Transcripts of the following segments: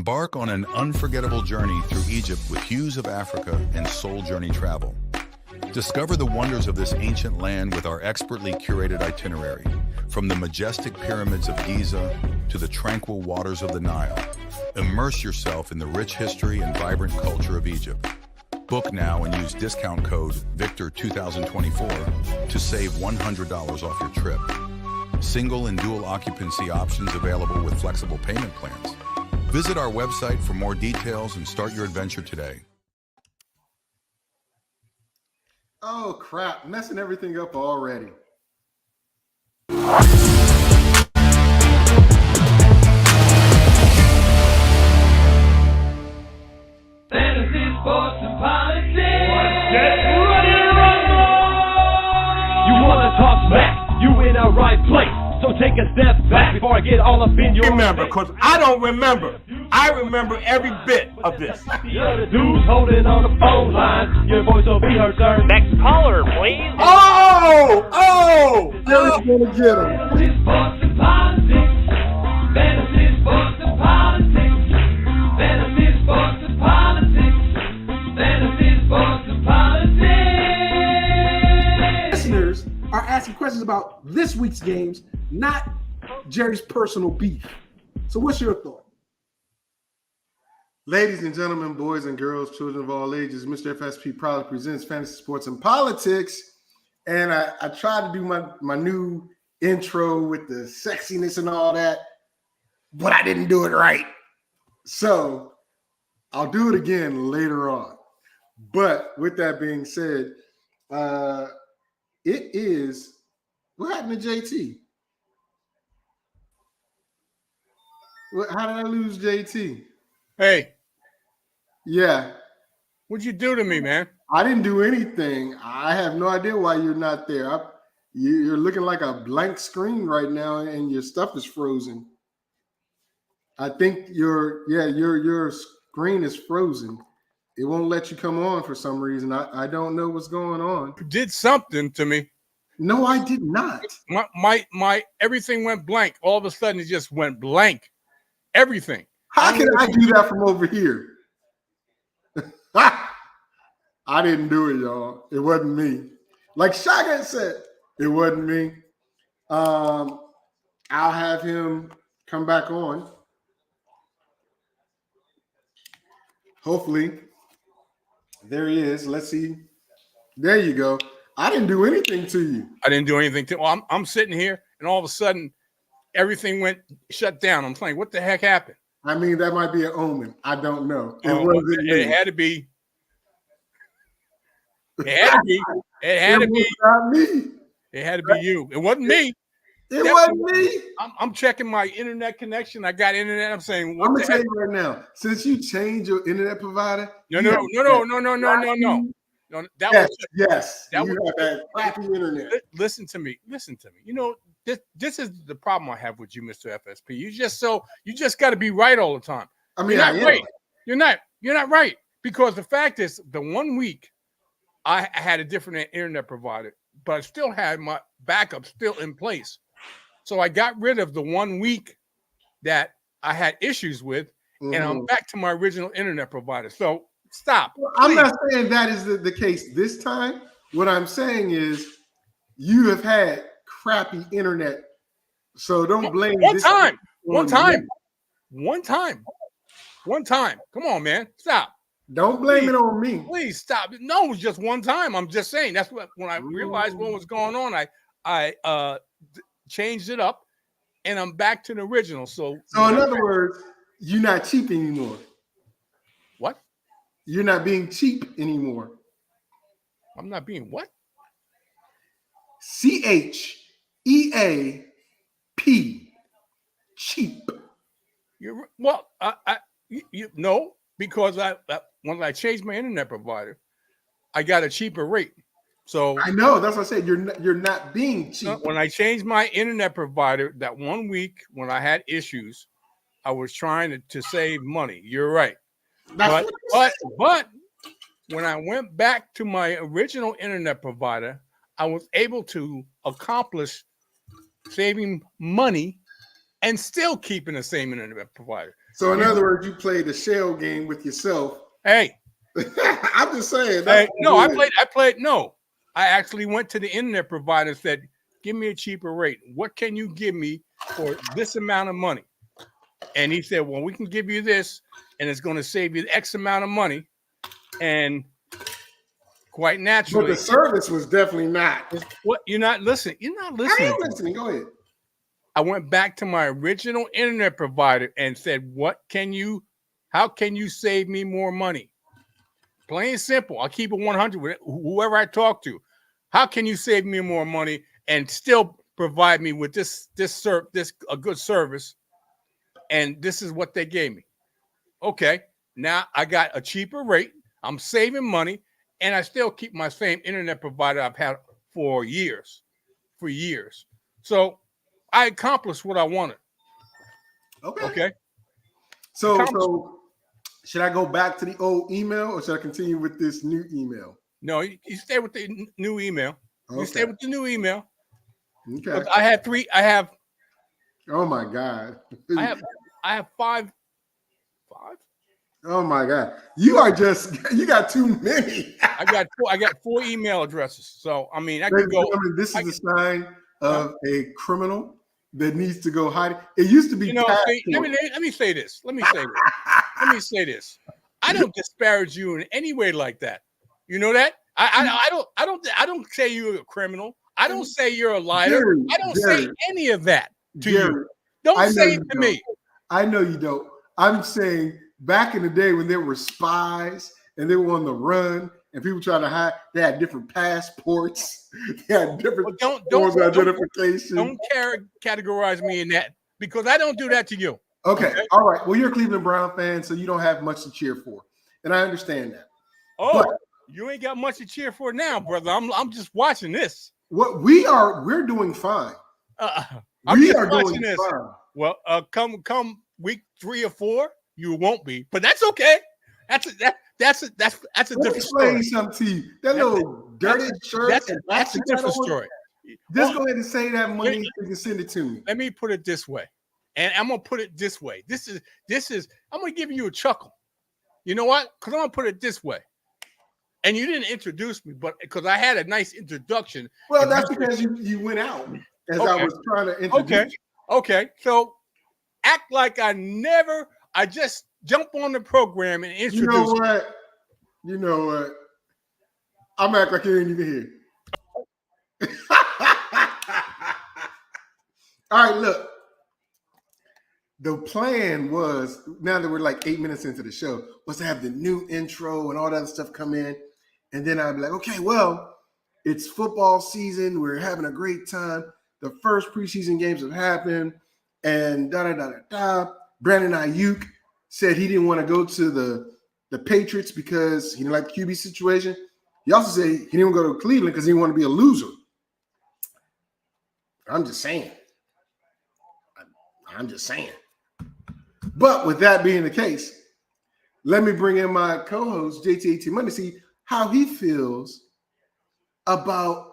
Embark on an unforgettable journey through Egypt with Hues of Africa and Soul Journey Travel. Discover the wonders of this ancient land with our expertly curated itinerary, from the majestic pyramids of Giza to the tranquil waters of the Nile. Immerse yourself in the rich history and vibrant culture of Egypt. Book now and use discount code VICTOR2024 to save $100 off your trip. Single and dual occupancy options available with flexible payment plans. Visit our website for more details and start your adventure today. Oh, crap. Messing everything up already. Fantasy, sports, and politics. Get ready to rumble! You want to talk smack? You in the right place. So take a step back before I get all up in your remember, because I don't remember. I remember every bit of this. You're the dudes holding on the phone line. Your voice will be heard, sir. Next caller, please. Oh! Jerry's gonna get him. Fantasy, sports, and politics. Fantasy, sports, and politics. Fantasy, sports, and politics. Fantasy, sports, and politics. Listeners are asking questions about this week's games, not Jerry's personal beef. So what's your thought? Ladies and gentlemen, boys and girls, children of all ages, Mr. FSP proudly presents Fantasy Sports and Politics. And I tried to do my new intro with the sexiness and all that, but I didn't do it right. So I'll do it again later on. But with that being said, it is, what happened to JT? How did I lose JT? Hey, Yeah, what'd you do to me, man? I didn't do anything. I have no idea why you're not there. You're looking like a blank screen right now, and your stuff is frozen. I think your screen is frozen. It won't let you come on for some reason. I don't know what's going on. You did something to me. No, I did not. My everything went blank. All of a sudden, it just went blank. Everything. How can I do that from over here? I didn't do it, y'all. It wasn't me. Like Shotgun said, it wasn't me. I'll have him come back on. Hopefully. There he is. Let's see. There you go. I didn't do anything to you. I didn't do anything to. Well, I'm sitting here, and all of a sudden, everything went shut down. I'm saying, what the heck happened? I mean, that might be an omen. I don't know. It had to be. It had to be. It had to be. Not me. It had to be you. It wasn't me. It wasn't me. I'm checking my internet connection. I got internet. I'm saying, I'm gonna tell you right now. Since you changed your internet provider, No. That yes. That you was have that crappy internet. Listen to me. You know, this is the problem I have with you, Mr. FSP. You just got to be right all the time. I mean, You're not right. You're not right, because the fact is, the 1 week I had a different internet provider, but I still had my backup still in place. So I got rid of the 1 week that I had issues with, and I'm back to my original internet provider. So stop. Well, I'm not saying that is the case this time. What I'm saying is you have had crappy internet. So don't blame One time. Come on, man. Stop. Don't blame it on me. Please stop. No, it was just one time. I'm just saying. That's what, when I realized what was going on, I changed it up, and I'm back to the original. So in other words, you're not cheap anymore. What? You're not being cheap anymore. I'm not being what? CHEAP. Cheap. No, because when I changed my internet provider, I got a cheaper rate. So I know, that's what I said. You're not being cheap. When I changed my internet provider that 1 week when I had issues, I was trying to save money. You're right. But when I went back to my original internet provider, I was able to accomplish saving money and still keeping the same internet provider. So in other words, you played the shell game with yourself. Hey, I'm just saying. hey, no, I played. No, I actually went to the internet provider and said, "Give me a cheaper rate. What can you give me for this amount of money?" And he said, "Well, we can give you this, and it's going to save you X amount of money." And quite naturally, but the service was definitely not. What you're not listening. You're not listening. I am listening. Go ahead. I went back to my original internet provider and said, how can you save me more money? Plain and simple. I'll keep it 100 with whoever I talk to. How can you save me more money and still provide me with this a good service? And this is what they gave me. Okay. Now I got a cheaper rate. I'm saving money, and I still keep my same internet provider I've had for years. So I accomplished what I wanted. Okay. So should I go back to the old email, or should I continue with this new email? No, you stay with the new email. Okay. You stay with the new email. Okay. I had three. I have. Oh my God. I have five. Oh my God. You got too many. I got 4 email addresses. So I mean, I could go. This is a sign of a criminal that needs to go hide. It used to be. Let me say this. Let me say this. I don't disparage you in any way like that. You know that? I don't say you're a criminal. I don't say you're a liar. Jerry, I don't say any of that to Jerry, you. Don't say it to me. I know you don't. I'm saying back in the day when there were spies and they were on the run and people trying to hide, they had different passports. They had different forms of identification. Don't categorize me in that, because I don't do that to you. Okay. All right. Well, you're a Cleveland Brown fan, so you don't have much to cheer for, and I understand that. Oh, but you ain't got much to cheer for now, brother. I'm just watching this. What we're doing fine. We are doing fine. Well, come week 3 or 4, you won't be, but that's okay. That's a different story. Something to you. That little dirty shirt. That's a different story. Just go ahead and say that money. You can send it to me. Let me put it this way, and I'm gonna put it this way. This is. I'm gonna give you a chuckle. You know what? Because I'm gonna put it this way. And you didn't introduce me, but because I had a nice introduction. Well, that's because you went out as I was trying to introduce you. Okay. So act like I just jump on the program and introduce you. You know what? I'm acting like you ain't even here. All right, look. The plan was, now that we're like 8 minutes into the show, was to have the new intro and all that stuff come in. And then I'd be like, okay, well, it's football season. We're having a great time. The first preseason games have happened. And Brandon Ayuk said he didn't want to go to the Patriots because he didn't like the QB situation. He also said he didn't want to go to Cleveland because he didn't want to be a loser. I'm just saying. But with that being the case, let me bring in my co-host, JT Money, to see how he feels about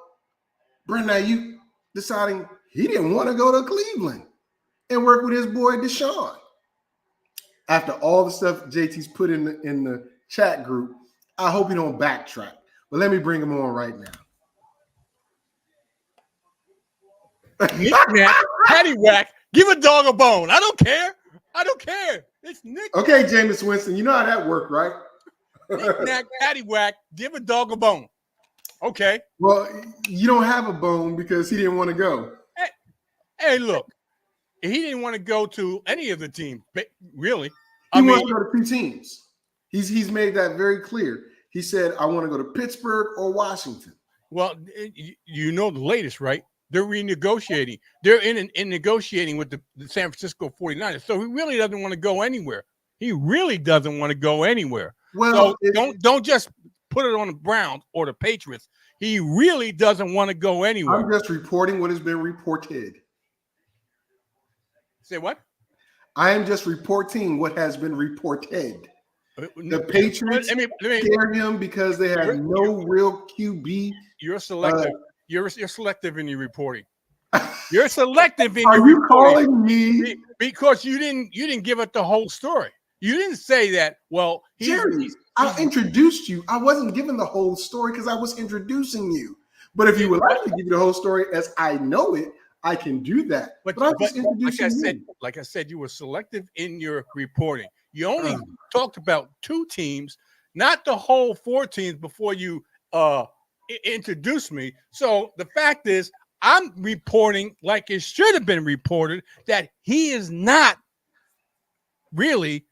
Brandon Ayuk deciding he didn't want to go to Cleveland and work with his boy Deshaun. After all the stuff JT's put in the chat group, I hope you don't backtrack. But let me bring him on right now. Knick-knack, paddywhack, give a dog a bone. I don't care. It's Nick. Okay, Jameis Winston, you know how that worked, right? Knick-knack, paddywhack, give a dog a bone. Okay. Well, you don't have a bone because he didn't want to go. Hey, look. He didn't want to go to any of the teams, really. He wants to go to 2 teams. He's made that very clear. He said, I want to go to Pittsburgh or Washington. Well, you know the latest, right? They're renegotiating. They're in negotiating with the San Francisco 49ers. So he really doesn't want to go anywhere. Well, so don't just put it on the Browns or the Patriots. He really doesn't want to go anywhere. I'm just reporting what has been reported. Say what? I am just reporting what has been reported. The Patriots scare him because they have no real QB. You're selective. You're selective in your reporting. You're selective in Are your you reporting calling me because you didn't give it the whole story. You didn't say that. Well, Jerry? I introduced you. I wasn't giving the whole story because I was introducing you. But if you would like to give you the whole story as I know it, I can do that. But I'm just introducing like I said, you were selective in your reporting. You only talked about 2 teams, not the whole 4 teams before you introduced me. So the fact is, I'm reporting like it should have been reported that he is not really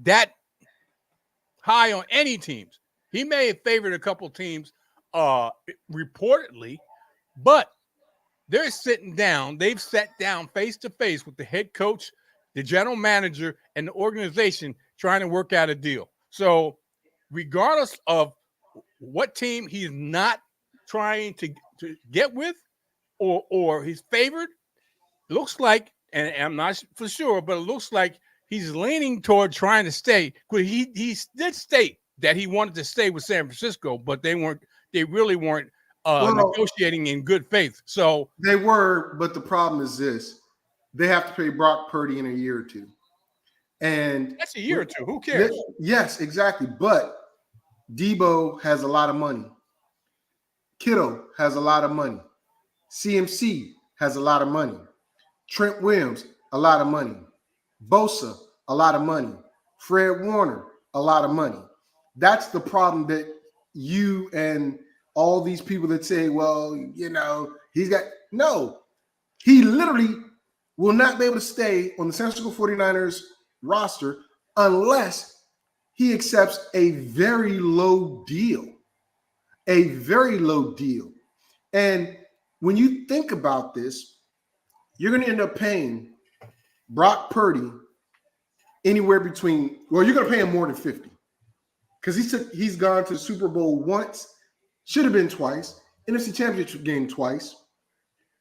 that high on any teams. He may have favored a couple teams reportedly, but they're sitting down. They've sat down face to face with the head coach, the general manager, and the organization trying to work out a deal. So regardless of what team he's not trying to get with or he's favored, looks like, and I'm not for sure, but it looks like he's leaning toward trying to stay. He did state that he wanted to stay with San Francisco, but they really weren't negotiating in good faith. So they were, but the problem is this: they have to pay Brock Purdy in a year or 2, and that's a year or 2. Who cares? Yes, exactly. But Debo has a lot of money. Kittle has a lot of money. CMC has a lot of money. Trent Williams, a lot of money. Bosa, a lot of money. Fred Warner, a lot of money. That's the problem that you and all these people that say, well, he's got – no. He literally will not be able to stay on the San Francisco 49ers roster unless he accepts a very low deal. A very low deal. And when you think about this, you're going to end up paying Brock Purdy anywhere between – well, you're going to pay him more than 50 because he's gone to the Super Bowl once, should have been twice, NFC Championship game twice,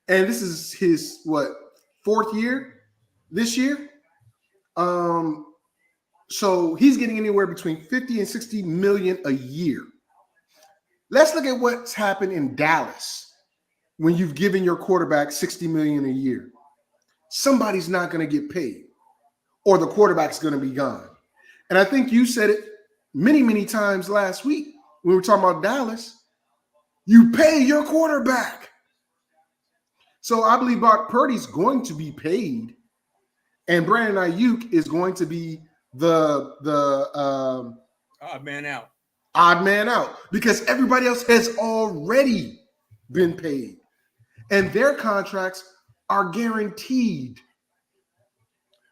and this is his, 4th year this year? So he's getting anywhere between 50 and 60 million a year. Let's look at what's happened in Dallas when you've given your quarterback 60 million a year. Somebody's not going to get paid, or the quarterback's going to be gone. And I think you said it many, many times last week when we were talking about Dallas. You pay your quarterback. So I believe Brock Purdy's going to be paid, and Brandon Ayuk is going to be the odd man out. Odd man out, because everybody else has already been paid, and their contracts are guaranteed.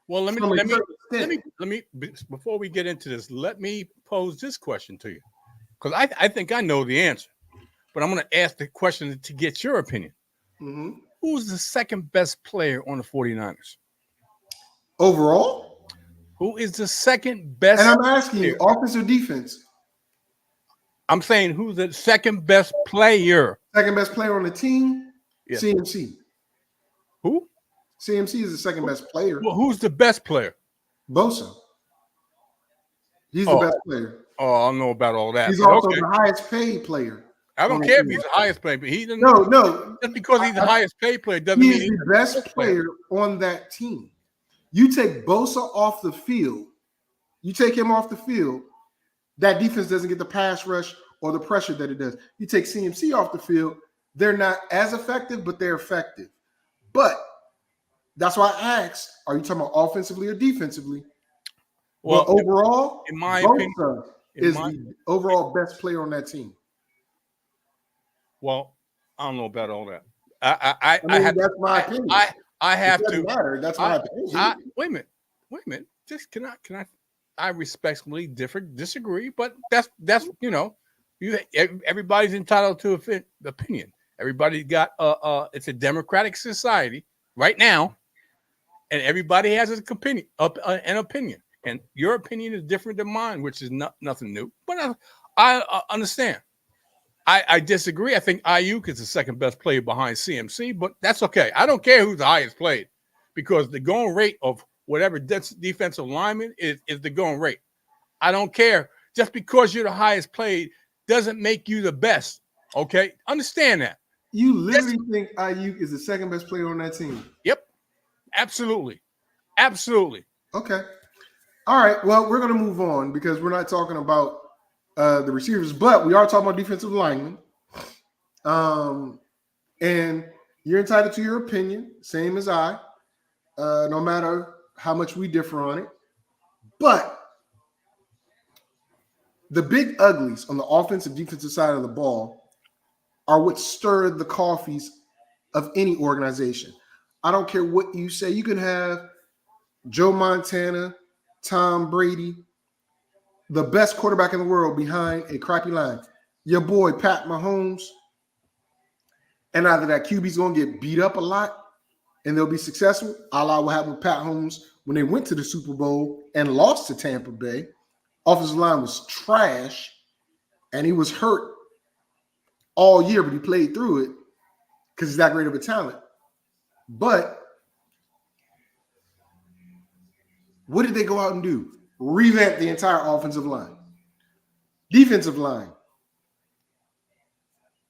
Well, let me before we get into this, let me pose this question to you, because I think I know the answer, but I'm going to ask the question to get your opinion. Mm-hmm. Who's the second best player on the 49ers? Overall? Who is the second best? And I'm asking you, offense or defense? I'm saying who's the second best player? Second best player on the team? Yes. CMC. Who? CMC is the second best player. Well, who's the best player? Bosa. He's the best player. Oh, I don't know about all that. He's also the highest paid player. I don't care if he's the highest paid, but he doesn't. No. Just because he's the highest paid player doesn't mean he's the best player on that team. You take Bosa off the field, you take him off the field, that defense doesn't get the pass rush or the pressure that it does. You take CMC off the field, they're not as effective, but they're effective. But that's why I asked, are you talking about offensively or defensively? Well, overall, in my opinion, Bosa is the overall best player on that team. Well, I don't know about all that. That's my opinion. I have to. Matter. That's my opinion. Wait a minute. Just can I? I respectfully disagree, but that's everybody's entitled to opinion. Everybody's got it's a democratic society right now, and everybody has an opinion, and your opinion is different than mine, which is nothing new. But I understand. I disagree. I think Ayuk is the second best player behind CMC, but that's okay. I don't care who's the highest played, because the going rate of whatever defensive lineman is the going rate. I don't care. Just because you're the highest played doesn't make you the best. Okay? Understand that. You literally think Ayuk is the second best player on that team? Yep. Absolutely. Absolutely. Okay. All right. Well, we're going to move on because we're not talking about the receivers, but we are talking about defensive linemen. And you're entitled to your opinion, same as I, no matter how much we differ on it. But the big uglies on the offensive defensive side of the ball are what stirred the coffees of any organization. I don't care what you say. You can have Joe Montana, Tom Brady, the best quarterback in the world behind a crappy line. Your boy, Pat Mahomes, and either that QB's going to get beat up a lot and they'll be successful, a la what happened with Pat Mahomes when they went to the Super Bowl and lost to Tampa Bay. Offensive line was trash, and he was hurt all year, but he played through it because he's that great of a talent. But what did they go out and do? Revamp the entire offensive line. Defensive line.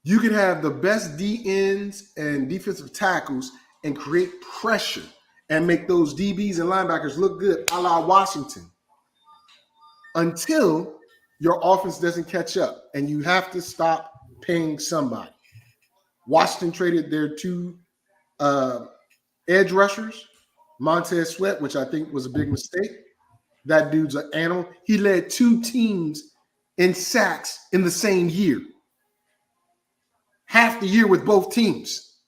You can have the best D-ends and defensive tackles and create pressure and make those DBs and linebackers look good, a la Washington, until your offense doesn't catch up and you have to stop paying somebody. Washington traded their two edge rushers, Montez Sweat, which I think was a big mistake. That dude's an animal. He led two teams in sacks in the same year. Half the year with both teams.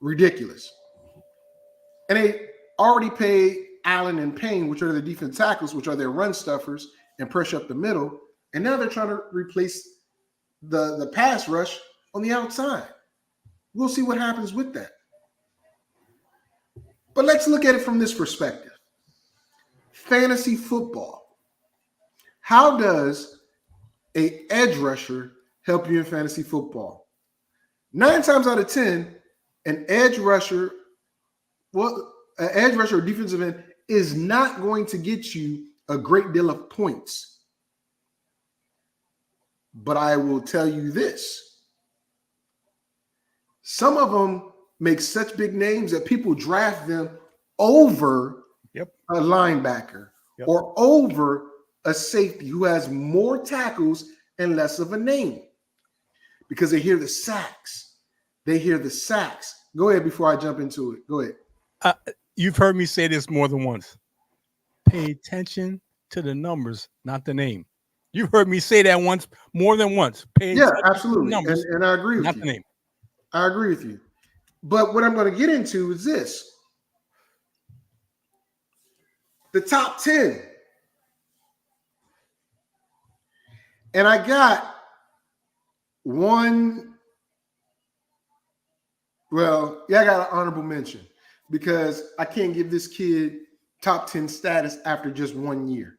Ridiculous. And they already paid Allen and Payne, which are the defense tackles, which are their run stuffers, and pressure up the middle. And now they're trying to replace the pass rush on the outside. We'll see what happens with that. But let's look at it from this perspective. Fantasy football. How does an edge rusher help you in fantasy football? 9 times out of 10, an edge rusher or defensive end is not going to get you a great deal of points. But I will tell you this. Some of them make such big names that people draft them over a linebacker or over a safety who has more tackles and less of a name because they hear the sacks. They hear the sacks. Go ahead before I jump into it. Go ahead. You've heard me say this more than once. Pay attention to the numbers, not the name. You've heard me say that more than once. Pay attention absolutely. To the numbers, and I agree with not you. the name. I agree with you. But what I'm going to get into is this. The top 10. And I got one. Well, I got an honorable mention because I can't give this kid top 10 status after just 1 year.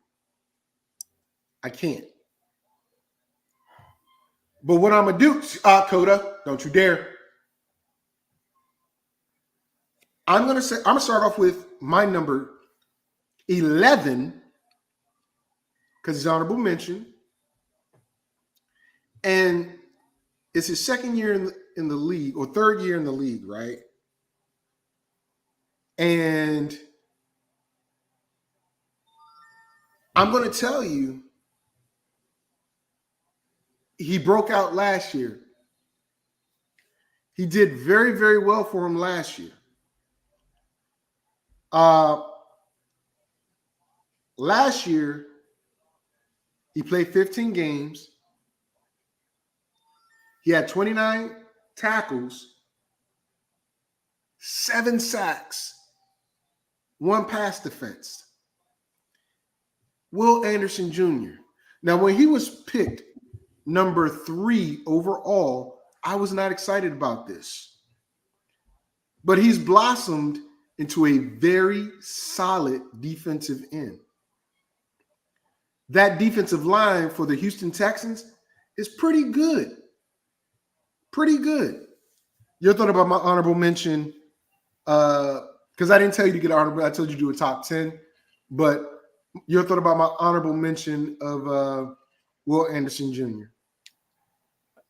I can't. But what I'm going to do, Coda, don't you dare. I'm going to start off with my number 11 because it's honorable mention. And it's his second year in the league or third year in the league, right? And I'm going to tell you, he broke out last year. He did very, very well for him last year. Last year, he played 15 games. He had 29 tackles, 7 sacks, 1 pass defense. Will Anderson Jr. Now, when he was picked number 3 overall, I was not excited about this. But he's blossomed into a very solid defensive end. That defensive line for the Houston Texans is pretty good. Pretty good. Your thought about my honorable mention, because I didn't tell you to get honorable, I told you to do a top 10, but your thought about my honorable mention of Will Anderson Jr.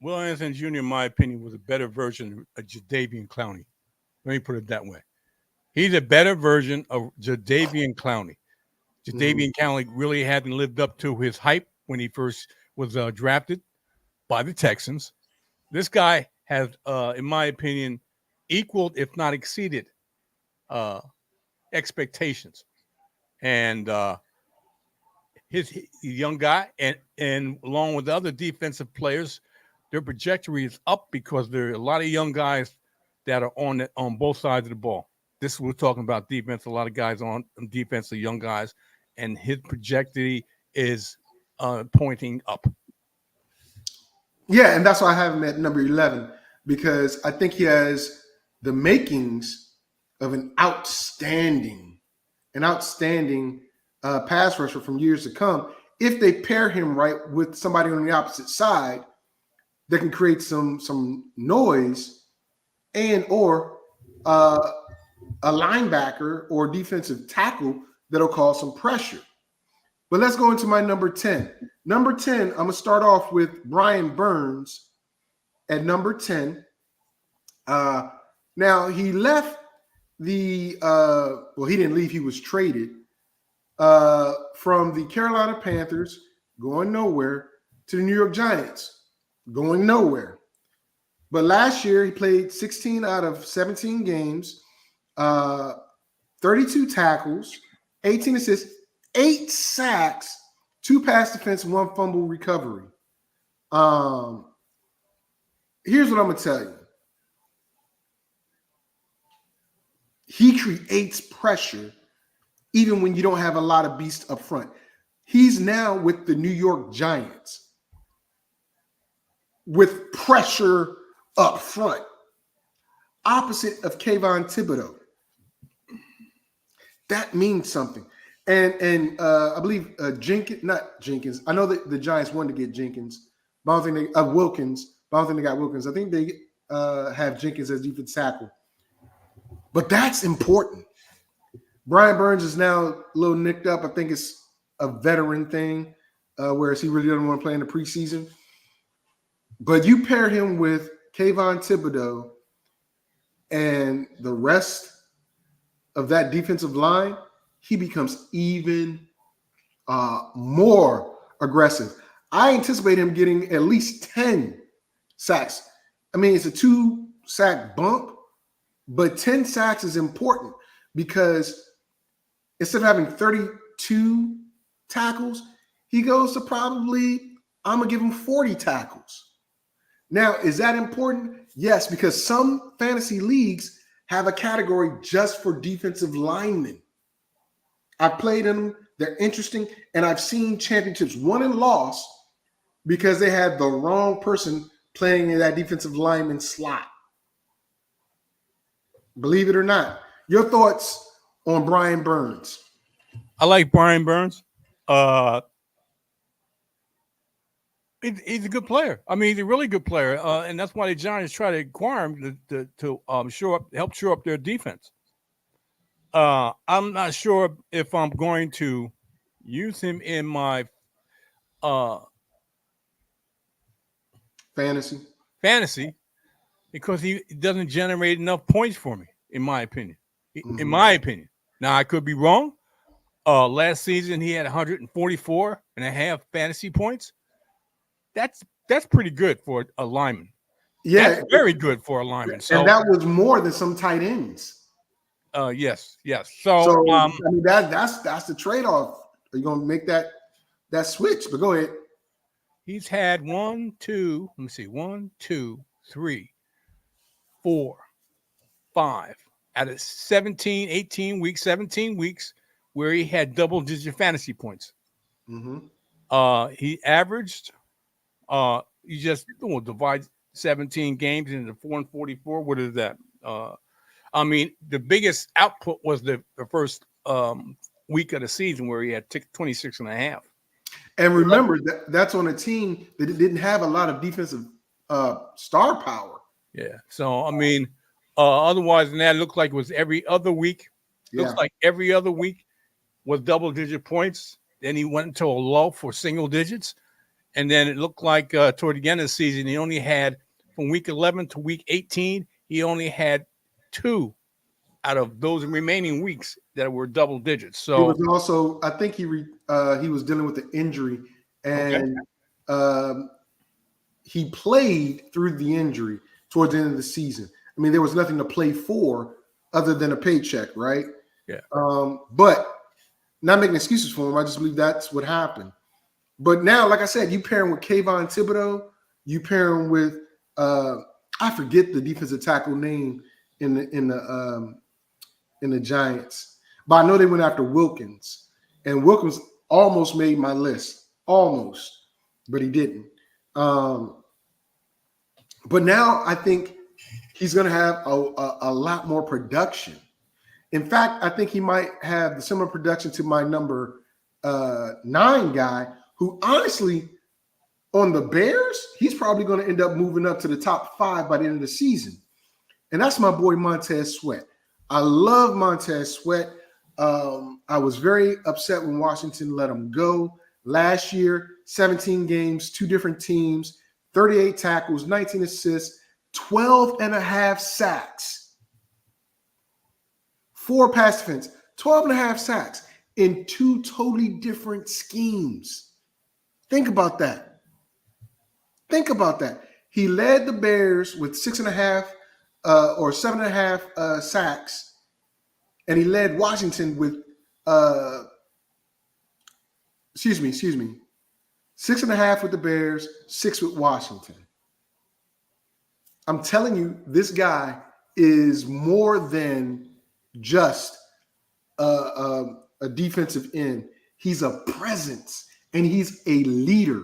Will Anderson Jr., in my opinion, was a better version of Jadeveon Clowney. Let me put it that way. He's a better version of Jadeveon Clowney. Jadeveon Clowney really hadn't lived up to his hype when he first was drafted by the Texans. This guy has, in my opinion, equaled, if not exceeded, expectations. And he's a young guy, and along with the other defensive players, their trajectory is up because there are a lot of young guys that are on both sides of the ball. This we're talking about defense. A lot of guys on defense are young guys, and his trajectory is pointing up. Yeah, and that's why I have him at number 11, because I think he has the makings of an outstanding pass rusher from years to come. If they pair him right with somebody on the opposite side that can create some noise, and or a linebacker or defensive tackle that'll cause some pressure. But let's go into my number 10. Number 10, I'm going to start off with Brian Burns at number 10. Now, he left he didn't leave. He was traded from the Carolina Panthers, going nowhere, to the New York Giants, going nowhere. But last year, he played 16 out of 17 games, 32 tackles, 18 assists, 8 sacks, 2 pass defense, 1 fumble recovery. Here's what I'm going to tell you. He creates pressure even when you don't have a lot of beasts up front. He's now with the New York Giants with pressure up front, opposite of Kayvon Thibodeau. That means something. And I believe not Jenkins. I know that the Giants wanted to get Jenkins, but I don't think Wilkins. But I don't think they got Wilkins. I think they have Jenkins as defensive tackle. But that's important. Brian Burns is now a little nicked up. I think it's a veteran thing, whereas he really doesn't want to play in the preseason. But you pair him with Kayvon Thibodeau and the rest of that defensive line, he becomes even more aggressive. I anticipate him getting at least 10 sacks. I mean, it's a 2-sack bump, but 10 sacks is important because instead of having 32 tackles, he goes to probably, I'm going to give him 40 tackles. Now, is that important? Yes, because some fantasy leagues have a category just for defensive linemen. I played in them. They're interesting. And I've seen championships won and lost because they had the wrong person playing in that defensive lineman slot. Believe it or not. Your thoughts on Brian Burns? I like Brian Burns. He's a good player. I mean, he's a really good player. And that's why the Giants try to acquire him to help shore up their defense. I'm not sure if I'm going to use him in my fantasy because he doesn't generate enough points for me, in my opinion. In my opinion. Now, I could be wrong. Last season, he had 144 and a half fantasy points. That's pretty good for a lineman. Yeah. That's very good for a lineman. So, and that was more than some tight ends. Yes. So I mean, that's the trade-off. Are you going to make that switch? But go ahead. He's had 1, 2, 3, 4, 5 out of 17 weeks where he had double-digit fantasy points. He averaged. You just divide 17 games into 4 and 44. What is that? I mean, the biggest output was the first week of the season where he had 26 and a half. And remember, that's on a team that didn't have a lot of defensive star power. Yeah. So, I mean, otherwise than that, it looked like it was every other week. Looks like every other week was double-digit points. Then he went into a low for single digits. And then it looked like toward the end of the season, he only had from week 11 to week 18, he only had 2 out of those remaining weeks that were double digits. So he was also, I think he was dealing with an injury, and he played through the injury towards the end of the season. I mean, there was nothing to play for other than a paycheck, right? Yeah. But not making excuses for him. I just believe that's what happened. But now, like I said, you pair him with Kayvon Thibodeau, you pair him with I forget the defensive tackle name in the Giants, but I know they went after Wilkins, and Wilkins almost made my list, almost, but he didn't. But now I think he's going to have a lot more production. In fact, I think he might have the similar production to my number 9 guy, who honestly, on the Bears, he's probably going to end up moving up to the top 5 by the end of the season. And that's my boy Montez Sweat. I love Montez Sweat. I was very upset when Washington let him go last year. 17 games, 2 different teams, 38 tackles, 19 assists, 12 and a half sacks, 4 pass defense, 12 and a half sacks in 2 totally different schemes. Think about that. Think about that. He led the Bears with 6.5 or 7.5 sacks, and he led Washington with 6.5 with the Bears, 6 with Washington. I'm telling you, this guy is more than just a defensive end. He's a presence, and he's a leader,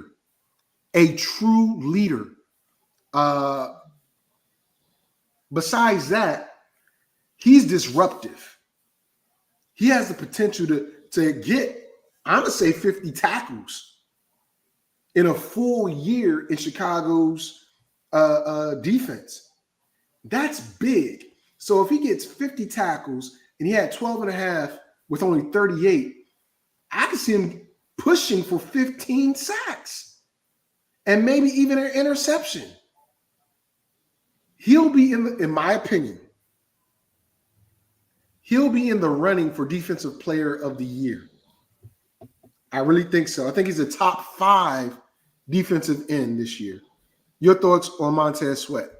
a true leader. Besides that, he's disruptive. He has the potential to get, I'm going to say, 50 tackles in a full year in Chicago's defense. That's big. So if he gets 50 tackles and he had 12 and a half with only 38, I can see him pushing for 15 sacks and maybe even an interception. He'll be in my opinion, he'll be in the running for Defensive Player of the Year. I really think so. I think he's a top 5 defensive end this year. Your thoughts on Montez Sweat?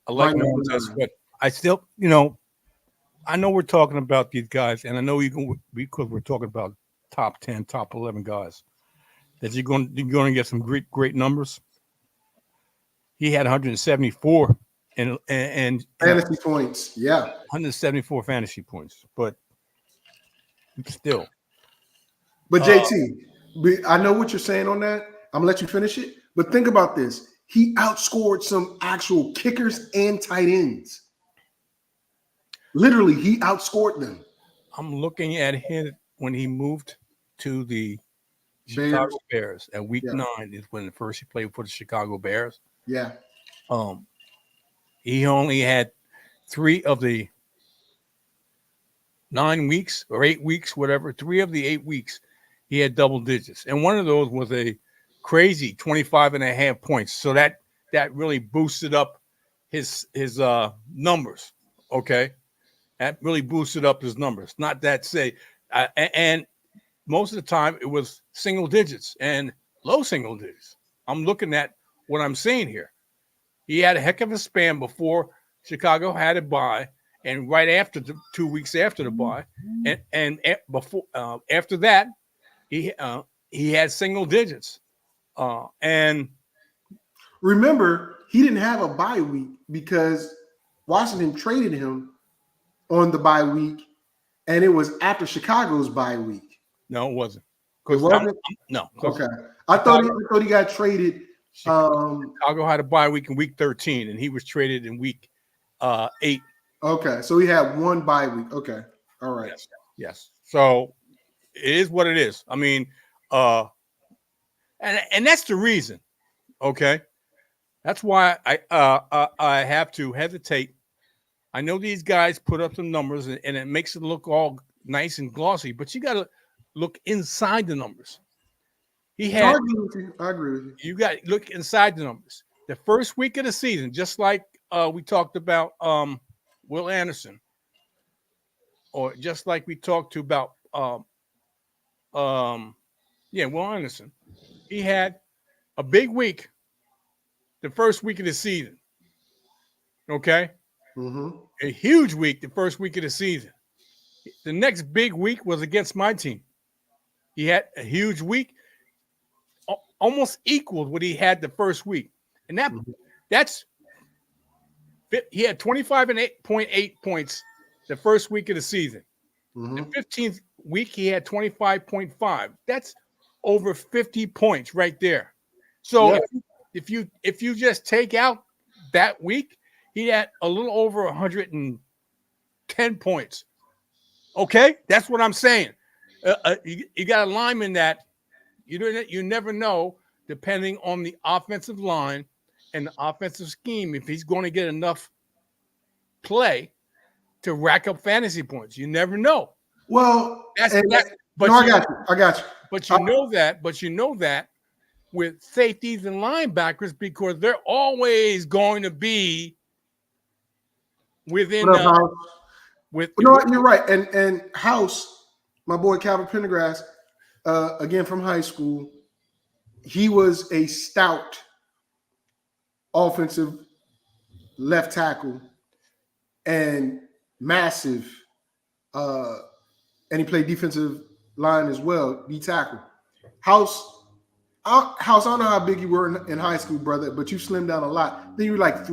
I like Montez Sweat. I still, I know we're talking about these guys, and I know because we're talking about top 10, top 11 guys, that you're going to get some great numbers. He had 174 and fantasy points. Yeah. 174 fantasy points, but still. But JT, I know what you're saying on that. I'm going to let you finish it. But think about this. He outscored some actual kickers and tight ends. Literally, he outscored them. I'm looking at him when he moved to the Chicago Bears at week 9 is when first he played for the Chicago Bears. Yeah. He only had 3 of the 9 weeks or 8 weeks, whatever. 3 of the 8 weeks, he had double digits. And one of those was a crazy 25.5 points. So that really boosted up his numbers. Okay. That really boosted up his numbers. Not that say, and most of the time it was single digits and low single digits. I'm looking at what I'm seeing here. He had a heck of a span before Chicago had a bye, and right after 2 weeks after the bye, and before after that, he had single digits. And remember, he didn't have a bye week because Washington traded him on the bye week, and it was after Chicago's bye week. No, it wasn't. No. Okay. I thought he got traded. Chicago had a bye week in week 13, and he was traded in week 8. Okay, so he had 1 bye week. Okay, all right. Yes. So it is what it is. I mean, and that's the reason. Okay, that's why I have to hesitate. I know these guys put up some numbers, and it makes it look all nice and glossy, but you got to look inside the numbers. He No, I had, agree with you. I agree with you. you got to look inside the numbers. The first week of the season, just like we talked about Will Anderson, or just like we talked to about Will Anderson. He had a big week the first week of the season. Okay? Mm-hmm. A huge week the first week of the season. The next big week was against my team. He had a huge week, almost equaled what he had the first week. And that's he had 25.8 points the first week of the season. Mm-hmm. The 15th week, he had 25.5. That's over 50 points right there. So if you just take out that week, he had a little over 110 points. Okay, that's what I'm saying. You got a lineman that you never know, depending on the offensive line and the offensive scheme, if he's going to get enough play to rack up fantasy points. You never know. Well, I got you. But you know that with safeties and linebackers, because they're always going to be within you're right. And House, my boy Calvin Pendergrass, again from high school, he was a stout offensive left tackle and massive, and he played defensive line as well, D tackle. House, I don't know how big you were in high school, brother, but you slimmed down a lot. Then you were like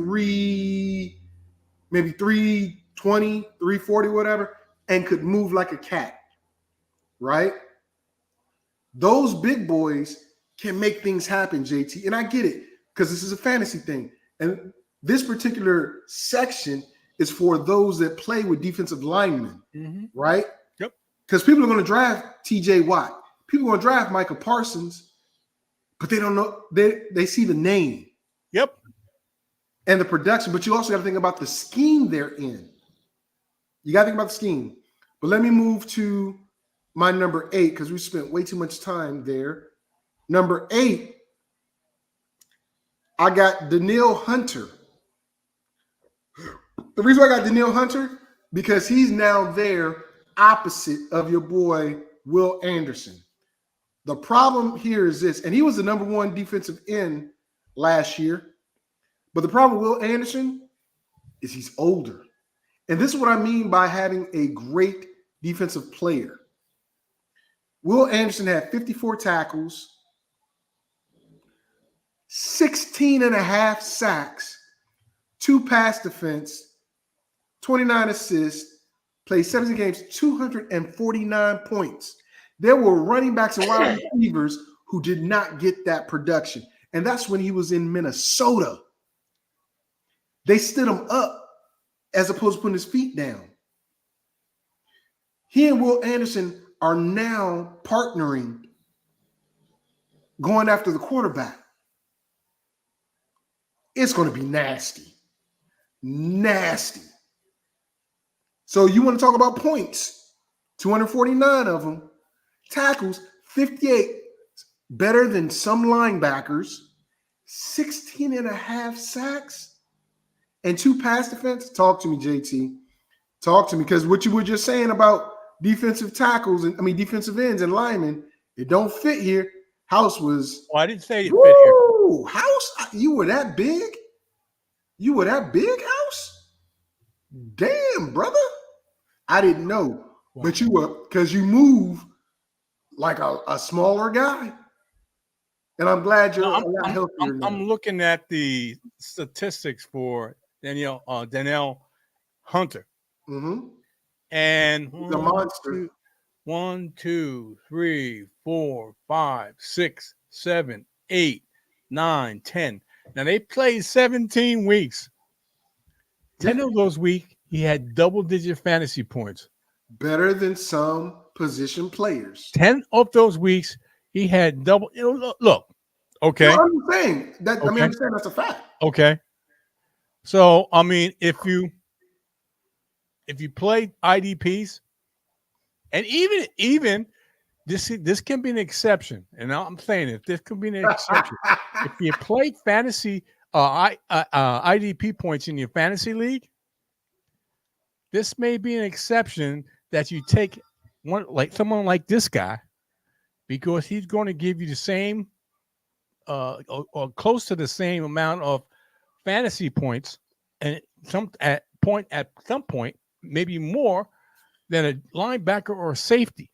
maybe 320, 340, whatever, and could move like a cat, right? Those big boys can make things happen, JT. And I get it, because this is a fantasy thing. And this particular section is for those that play with defensive linemen, right? Yep. Because people are going to draft TJ Watt. People are going to draft Michael Parsons, but they don't know. They see the name. Yep. And the production, but you also got to think about the scheme they're in. You got to think about the scheme. But let me move to my number 8, because we spent way too much time there. Number 8, I got Danielle Hunter. The reason why I got Danielle Hunter, because he's now there opposite of your boy Will Anderson. The problem here is this, and he was the number 1 defensive end last year. But the problem with Will Anderson is he's older. And this is what I mean by having a great defensive player. Will Anderson had 54 tackles, 16 and a half sacks, 2 pass defense, 29 assists, played 17 games, 249 points. There were running backs and wide receivers who did not get that production. And that's when he was in Minnesota. They stood him up as opposed to putting his feet down. He and Will Anderson are now partnering, going after the quarterback. It's going to be nasty. Nasty. So you want to talk about points, 249 of them. Tackles, 58, better than some linebackers. 16 and a half sacks and 2 pass defense. Talk to me, JT. Talk to me, because what you were just saying about defensive tackles, defensive ends and linemen, it don't fit here. House was. Well, I didn't say it fit here. House, you were that big? You were that big, House? Damn, brother. I didn't know. Wow. But you were, because you move like a smaller guy. And I'm glad you're a lot healthier now. I'm looking at the statistics for Danielle Hunter. Mm-hmm. And the monster. 1, 2, 3, 4, 5, 6, 7, 8, 9, 10. Now they played 17 weeks. 10 of those weeks, he had double-digit fantasy points. Better than some position players. 10 of those weeks, he had double. Look, okay. No, I'm saying that. Okay. I'm saying that's a fact. Okay. So if you play IDPs, and even this can be an exception, and I'm saying it. This can be an exception. If you play fantasy IDP points in your fantasy league, this may be an exception that you take one like someone like this guy, because he's going to give you the same or close to the same amount of fantasy points, and at some point maybe more than a linebacker or a safety.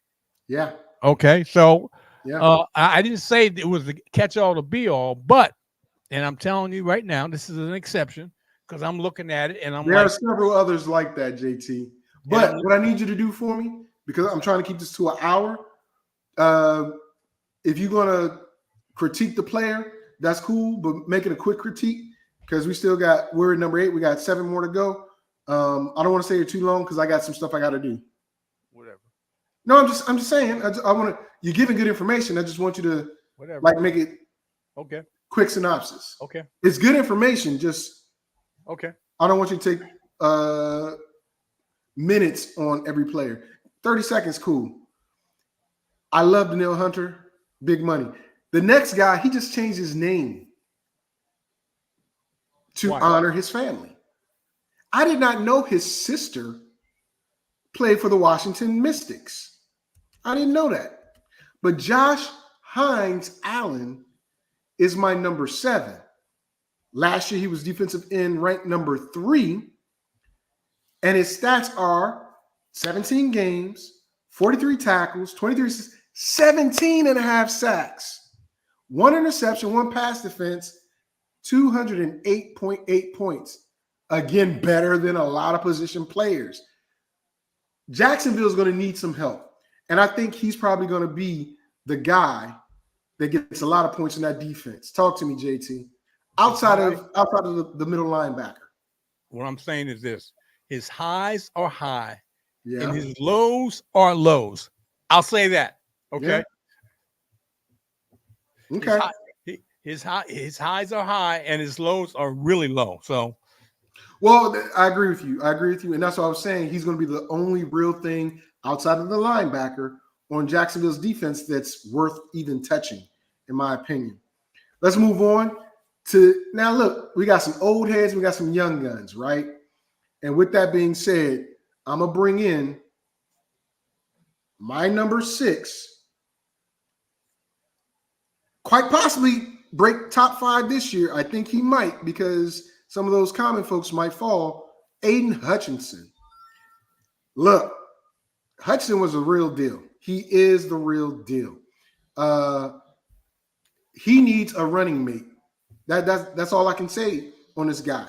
Yeah. Okay, so Yeah. I didn't say it was the catch-all to be-all, but, and I'm telling you right now, this is an exception because I'm looking at it and I'm there are several others like that, JT. But what I need you to do for me, because I'm trying to keep this to an hour, if you're going to critique the player, that's cool, but make it a quick critique because we're at number 8. We got 7 more to go. I don't want to stay here too long because I got some stuff I got to do. whatever. No, I'm just saying. I want to. You're giving good information. I just want you to make it okay. Quick synopsis. Okay. It's good information. Just okay. I don't want you to take minutes on every player. 30 seconds, cool. I love Danielle Hunter. Big money. The next guy, he just changed his name to honor his family. I did not know his sister played for the Washington Mystics. I didn't know that. But Josh Hines Allen is my number 7. Last year, he was defensive end ranked number 3. And his stats are 17 games, 43 tackles, 23, 17 and a half sacks, 1 interception, 1 pass defense, 208.8 points. Again, better than a lot of position players. Jacksonville is going to need some help. And I think he's probably going to be the guy that gets a lot of points in that defense. Talk to me, JT. Outside of the middle linebacker. What I'm saying is this. His highs are high, and his lows are lows. I'll say that. Okay. Yeah. Okay. His highs are high and his lows are really low. So, well, I agree with you. And that's what I was saying. He's going to be the only real thing outside of the linebacker on Jacksonville's defense that's worth even touching, in my opinion. Let's move on to now. Look, we got some old heads, we got some young guns, right? And with that being said, I'm gonna bring in my number 6. Quite possibly break top 5 this year. I think he might because some of those common folks might fall. Aiden Hutchinson. Look, Hutchinson was a real deal. He is the real deal. He needs a running mate. That's all I can say on this guy.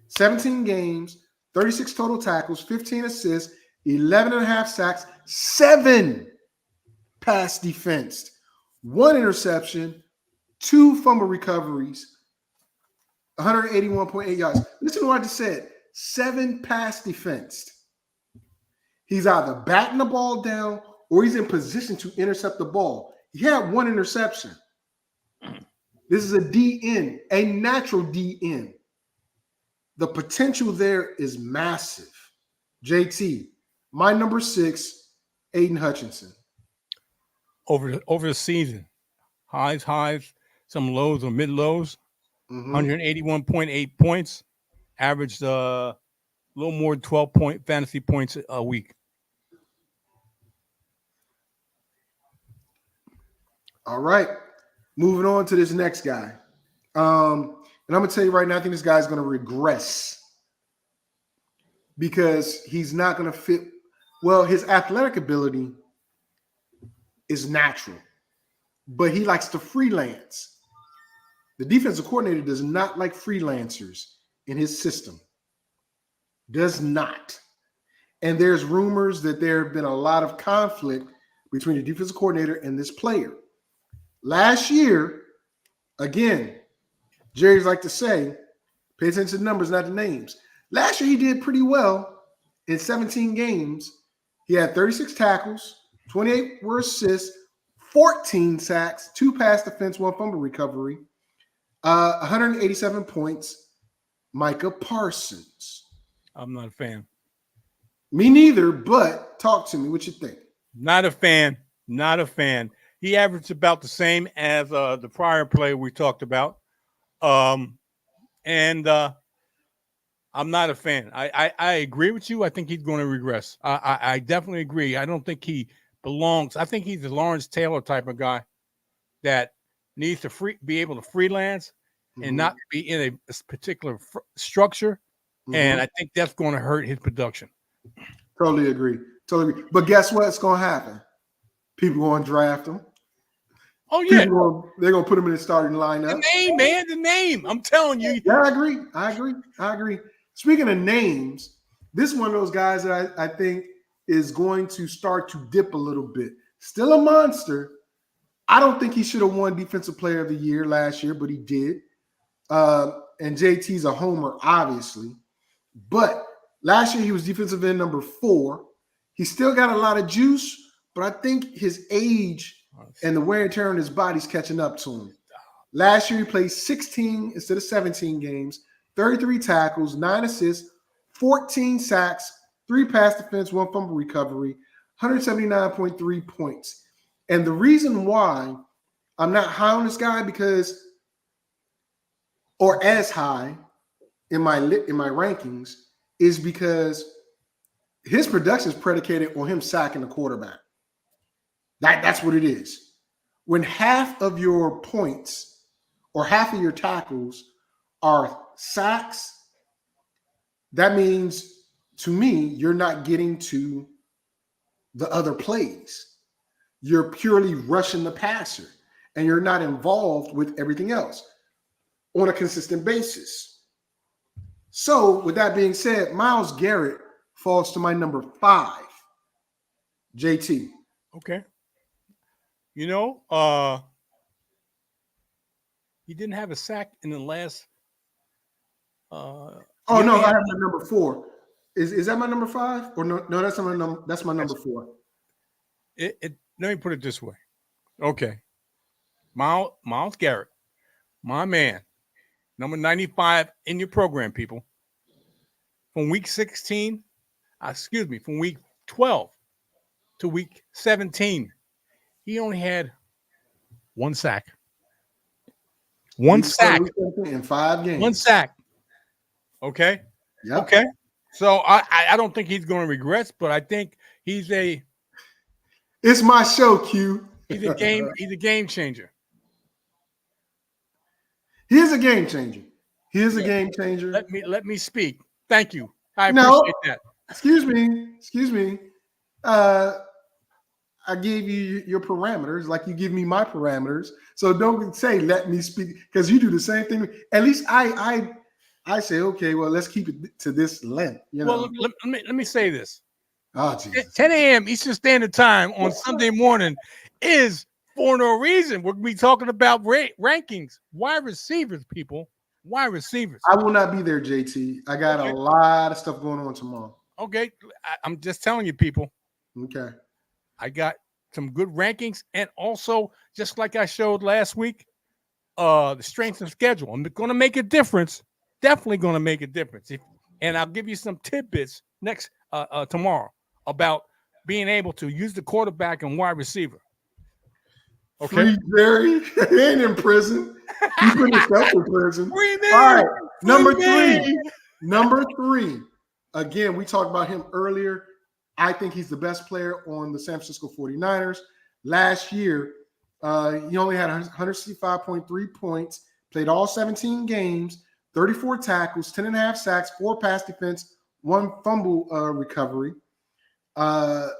17 games, 36 total tackles, 15 assists, 11 and a half sacks, 7 pass defensed, 1 interception, 2 fumble recoveries, 181.8 yards. Listen to what I just said. 7 pass defensed. He's either batting the ball down or he's in position to intercept the ball. He had 1 interception. This is a DN, a natural DN. The potential there is massive. JT, my number 6, Aiden Hutchinson. Over the season, highs, some lows or mid lows, 181.8 points, averaged a little more than 12 fantasy points a week. All right. Moving on to this next guy. And I'm going to tell you right now, I think this guy's going to regress because he's not going to fit. Well, his athletic ability is natural, but he likes to freelance. The defensive coordinator does not like freelancers in his system. Does not. And there's rumors that there have been a lot of conflict between the defensive coordinator and this player. Last year, again, Jerry's like to say, pay attention to the numbers, not the names. Last year, he did pretty well in 17 games. He had 36 tackles, 28 were assists, 14 sacks, 2 pass defense, 1 fumble recovery, 187 points. Micah Parsons. I'm not a fan. Me neither, but talk to me. What you think? Not a fan. Not a fan. He averaged about the same as the prior player we talked about. And I'm not a fan. I agree with you. I think he's going to regress. I definitely agree. I don't think he belongs. I think he's the Lawrence Taylor type of guy that needs to be able to freelance and not be in a particular structure. And I think that's going to hurt his production. Totally agree. Totally agree. But guess what's going to happen? People going to draft him. Oh, yeah. They're going to put him in the starting lineup. The name, man. The name. I'm telling you. Yeah, I agree. Speaking of names, this is one of those guys that I think is going to start to dip a little bit. Still a monster. I don't think he should have won Defensive Player of the Year last year, but he did. And JT's a homer, obviously. But last year he was defensive end number 4. He still got a lot of juice, but I think his age and the wear and tear on his body's catching up to him. Last year he played 16 instead of 17 games, 33 tackles, 9 assists, 14 sacks, 3 pass defense, 1 fumble recovery, 179.3 points. And the reason why I'm not high on this guy or as high in my rankings is because his production is predicated on him sacking the quarterback. That's what it is. When half of your points or half of your tackles are sacks, that means to me you're not getting to the other plays. You're purely rushing the passer and you're not involved with everything else on a consistent basis. So with that being said, Myles Garrett falls to my number 5. JT. Okay. You know, he didn't have a sack in the last. No, I have my number 4. Is that my number 5 or no? No, that's my number. That's my number 4. Let me put it this way. Okay, Myles Garrett, my man, number 95 in your program, people. From week 12 to week 17, he only had 1 sack. 1 sack in 5 games. 1 sack. Okay. Yeah. Okay. So I don't think he's going to regress, but I think he's a. It's my show, Q. He's a game changer. He is a game changer. He is a game changer. Let me speak. Thank you. I appreciate that. Excuse me. I gave you your parameters like you give me my parameters. So don't say let me speak because you do the same thing. At least I say, okay, well, let's keep it to this length. You know? Well, let me say this. Oh, Jesus. 10 a.m. Eastern Standard Time on Sunday morning is for no reason. We're going to be talking about rankings. Wide receivers, people. Wide receivers. I will not be there, JT. I got a lot of stuff going on tomorrow. Okay. I'm just telling you, people. Okay. I got some good rankings. And also, just like I showed last week, the strength of schedule. I'm going to make a difference. Definitely going to make a difference. And I'll give you some tidbits next tomorrow about being able to use the quarterback and wide receiver. Okay. Free Jerry. He ain't in prison. He put himself in prison. Free man. All right. Number 3. Number 3. Again, we talked about him earlier. I think he's the best player on the San Francisco 49ers. Last year, he only had 165.3 points, played all 17 games, 34 tackles, 10.5 sacks, 4 pass defense, 1 fumble recovery. But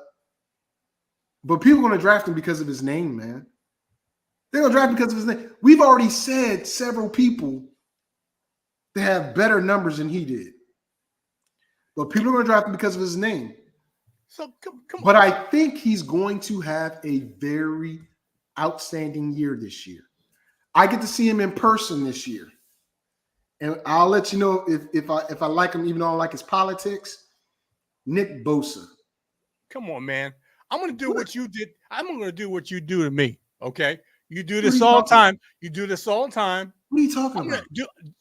people are going to draft him because of his name, man. They're going to draft him because of his name. We've already said several people that have better numbers than he did. But people are going to draft him because of his name. So come on. But I think he's going to have a very outstanding year this year. I get to see him in person this year. And I'll let you know if I like him, even though I don't like his politics. Nick Bosa. Come on, man. I'm going to do what you did. I'm going to do what you do to me, okay? You do this all the time. You do this all the time. What are you talking about?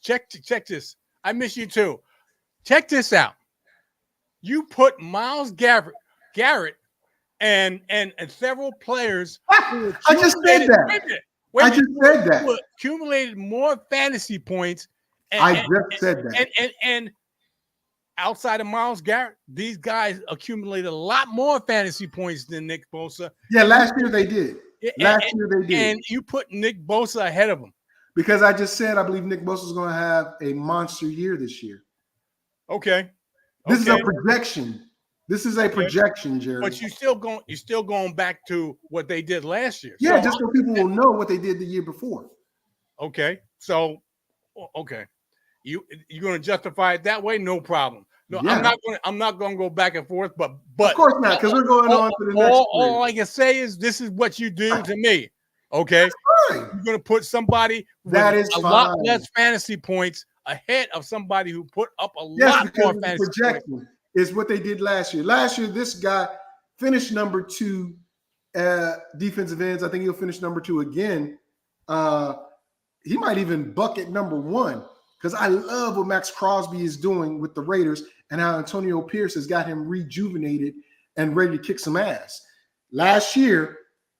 Check this. I miss you too. Check this out. You put Myles Garrett and several players. I just said that. I just said that. Who accumulated more fantasy points. I just said that. And outside of Myles Garrett, these guys accumulated a lot more fantasy points than Nick Bosa. Yeah, last year they did. Last year they did. And you put Nick Bosa ahead of him. Because I just said I believe Nick Bosa is going to have a monster year this year. Okay. This is a projection. This is a projection, Jerry. But you're still going back to what they did last year. Yeah, just so people will know what they did the year before. Okay. So, okay. You're going to justify it that way? No problem. No, yeah. I'm not going to go back and forth, but of course not, because we're going on to the next. All I can say is this is what you do to me. Okay, you're going to put somebody with a lot less fantasy points ahead of somebody who put up a lot more fantasy points. Is what they did last year. Last year, this guy finished number 2 defensive ends. I think he'll finish number 2 again. He might even buck at number 1 because I love what Max Crosby is doing with the Raiders and how Antonio Pierce has got him rejuvenated and ready to kick some ass. Last year,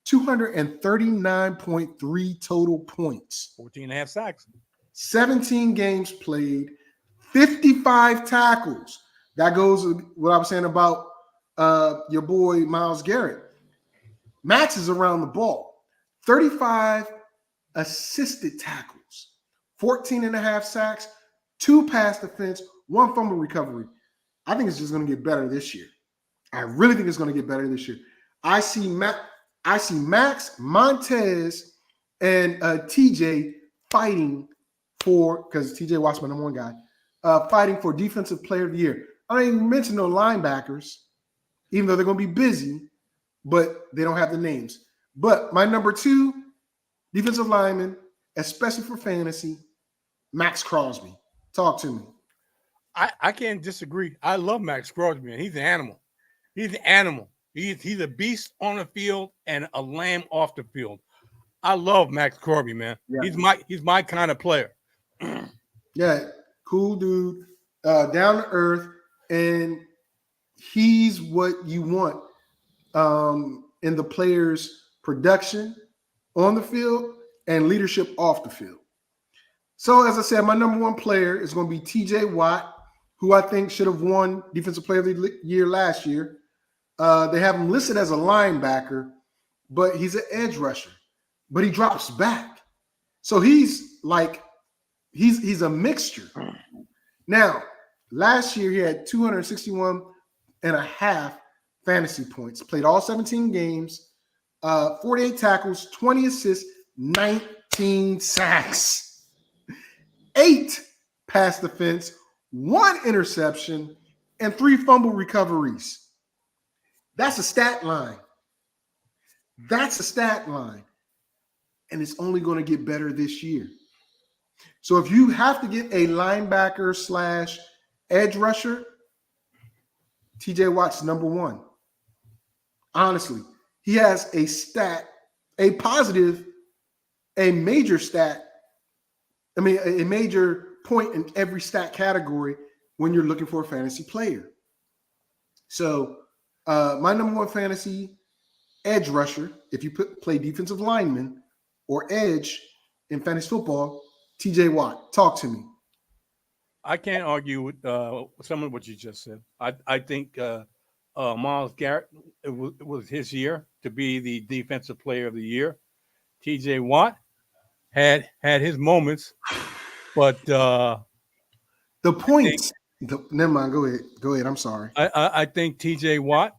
239.3 total points. 14.5 sacks. 17 games played, 55 tackles. That goes with what I was saying about your boy Myles Garrett. Max is around the ball. 35 assisted tackles, 14.5 sacks, 2 pass defense, 1 fumble recovery. I think it's just going to get better this year. I really think it's going to get better this year. I see Max, Montez, and TJ fighting for, because TJ Watt's my number 1 guy, fighting for Defensive Player of the Year. I don't even mention no linebackers, even though they're going to be busy, but they don't have the names. But my number 2 defensive lineman, especially for fantasy, Max Crosby. Talk to me. I can't disagree. I love Max Crosby, man. He's an animal. He's an animal. He's a beast on the field and a lamb off the field. I love Max Crosby, man. Yeah. He's my kind of player. Yeah, cool dude, down to earth, and he's what you want in the player's production on the field and leadership off the field. So, as I said, my number 1 player is going to be TJ Watt, who I think should have won Defensive Player of the Year last year. They have him listed as a linebacker, but he's an edge rusher. But he drops back. So he's like, he's a mixture. Now, last year he had 261.5 fantasy points, played all 17 games, 48 tackles, 20 assists, 19 sacks, 8 pass defense, 1 interception, and 3 fumble recoveries. That's a stat line. That's a stat line. And it's only going to get better this year. So if you have to get a linebacker / edge rusher, TJ Watt's number 1. Honestly, he has a stat, a positive, a major stat. I mean, a major point in every stat category when you're looking for a fantasy player. So my number 1 fantasy edge rusher, if you play defensive lineman or edge in fantasy football, TJ Watt. Talk to me. I can't argue with some of what you just said. I think Myles Garrett, it was his year to be the Defensive Player of the Year. TJ Watt had his moments, but the points. Never mind. Go ahead. Go ahead. I'm sorry. I think TJ Watt.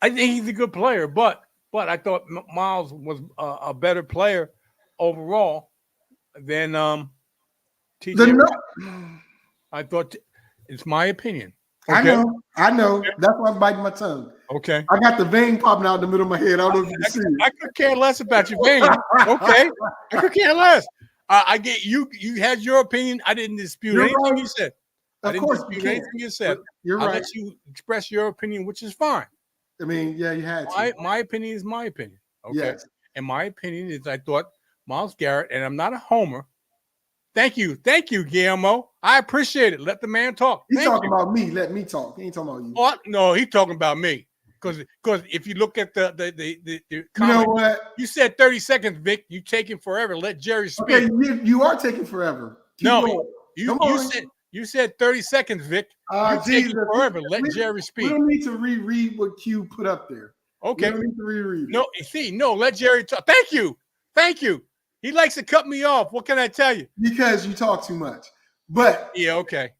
I think he's a good player, but I thought Myles was a better player overall than TJ Watt. I thought it's my opinion. Okay? I know. That's why I'm biting my tongue. Okay. I got the vein popping out in the middle of my head. I don't know if you can see it. I could care less about your vein. Okay. I could care less. I get you. You had your opinion. I didn't dispute anything you said. Of course, anything you said. You're right. I let you express your opinion, which is fine. I mean, yeah, you had to. My opinion is my opinion. Okay. Yes. And my opinion is I thought Myles Garrett, and I'm not a homer, Thank you, Guillermo. I appreciate it. Let the man talk. He's talking about me. Let me talk. He ain't talking about you. Oh, no, he's talking about me. Because if you look at the You comment, know what? you said 30 seconds, Vic. You taking forever. Let Jerry speak. Okay, you are taking forever. Keep going. You said 30 seconds, Vic. You taking forever. Let Jerry speak. We don't need to reread what Q put up there. Okay. We don't need to reread it. No, let Jerry talk. Thank you. He likes to cut me off. What can I tell you? Because you talk too much. But yeah, okay.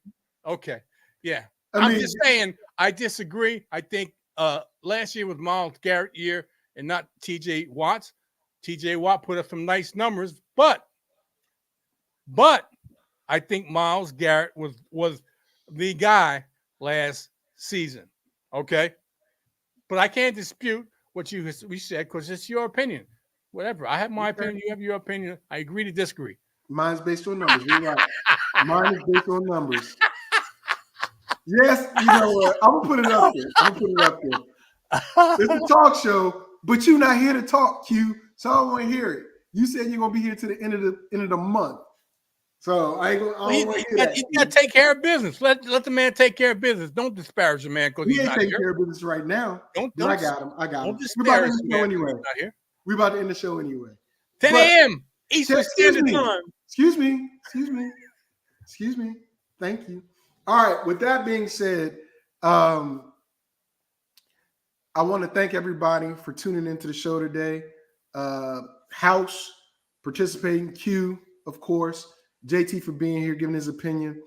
Yeah. I'm just saying I disagree. I think last year was Myles Garrett year and not TJ Watt's. TJ Watt put up some nice numbers, but I think Myles Garrett was the guy last season. Okay. But I can't dispute what we said because it's your opinion. Whatever. I have my opinion. You have your opinion. I agree to disagree. Mine's based on numbers. You're right. Mine is based on numbers. Yes, you know what? I'm gonna put it up there. It's a talk show, but you're not here to talk, Q. So I don't want to hear it. You said you're gonna be here to the end of the month. So I ain't gonna. He got to take care of business. Let the man take care of business. Don't disparage the man because he's not taking care of business right now. Don't I got him. Don't disparage the man anyway. Not here. We're about to end the show anyway. 10 a.m. Eastern Standard Time. Excuse me. Thank you. All right. With that being said, I want to thank everybody for tuning into the show today. House participating, Q, of course, JT for being here, giving his opinion.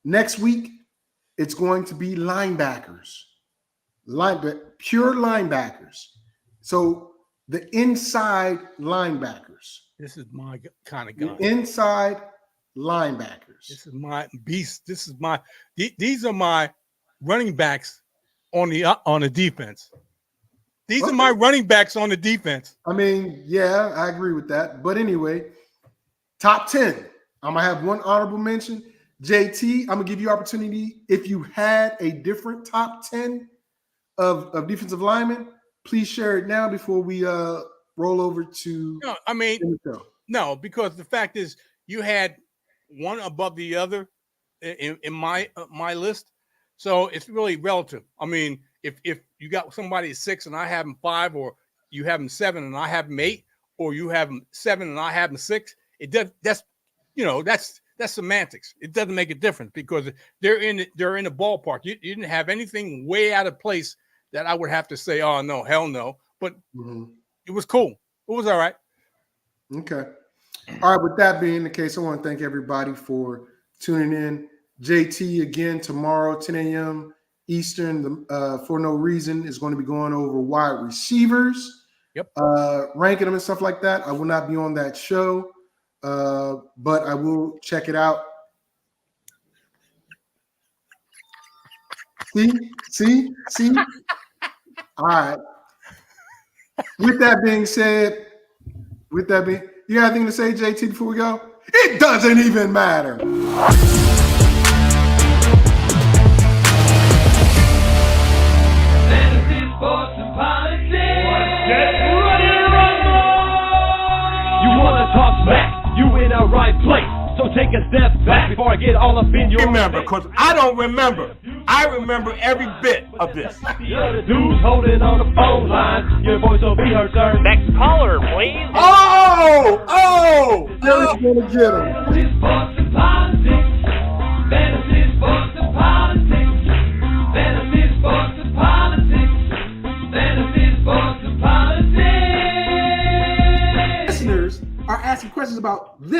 Next week, it's going to be linebackers, pure linebackers. So the inside linebackers. This is my kind of guy. The inside linebackers. This is my beast. These are my running backs on the defense. These are my running backs on the defense. I mean, yeah, I agree with that. But anyway, top 10. I'm going to have one honorable mention. JT, I'm going to give you opportunity. If you had a different top 10 of defensive linemen, please share it now before we roll over to. No, I mean, no, because the fact is you had one above the other in my list. So it's really relative. I mean, if you got somebody at 6 and I have them 5, or you have them 7 and I have them 8, or you have them 7 and I have them 6, it does. That's semantics. It doesn't make a difference because they're in the ballpark. You didn't have anything way out of place that I would have to say, oh no, hell no. But it was cool. It was all right. Okay. All right. With that being the case, I want to thank everybody for tuning in. JT again tomorrow, 10 a.m. Eastern. For no reason is going to be going over wide receivers. Yep. Ranking them and stuff like that. I will not be on that show, but I will check it out. See. All right. With that being said, you got anything to say, JT, before we go? It doesn't even matter. Fantasy, sports, and politics. Get ready to rumble! You want to talk smack? You in the right place. So take a step back before I get all up in your remember, because I don't remember. I remember every bit of this. The other dude's holding on the phone line. Your voice will be heard, sir. Next caller, please. Jerry's gonna get him. Fantasy, sports, and politics. Fantasy, sports, and politics. Fantasy, sports, and politics. Fantasy, sports, and politics. Listeners are asking questions about this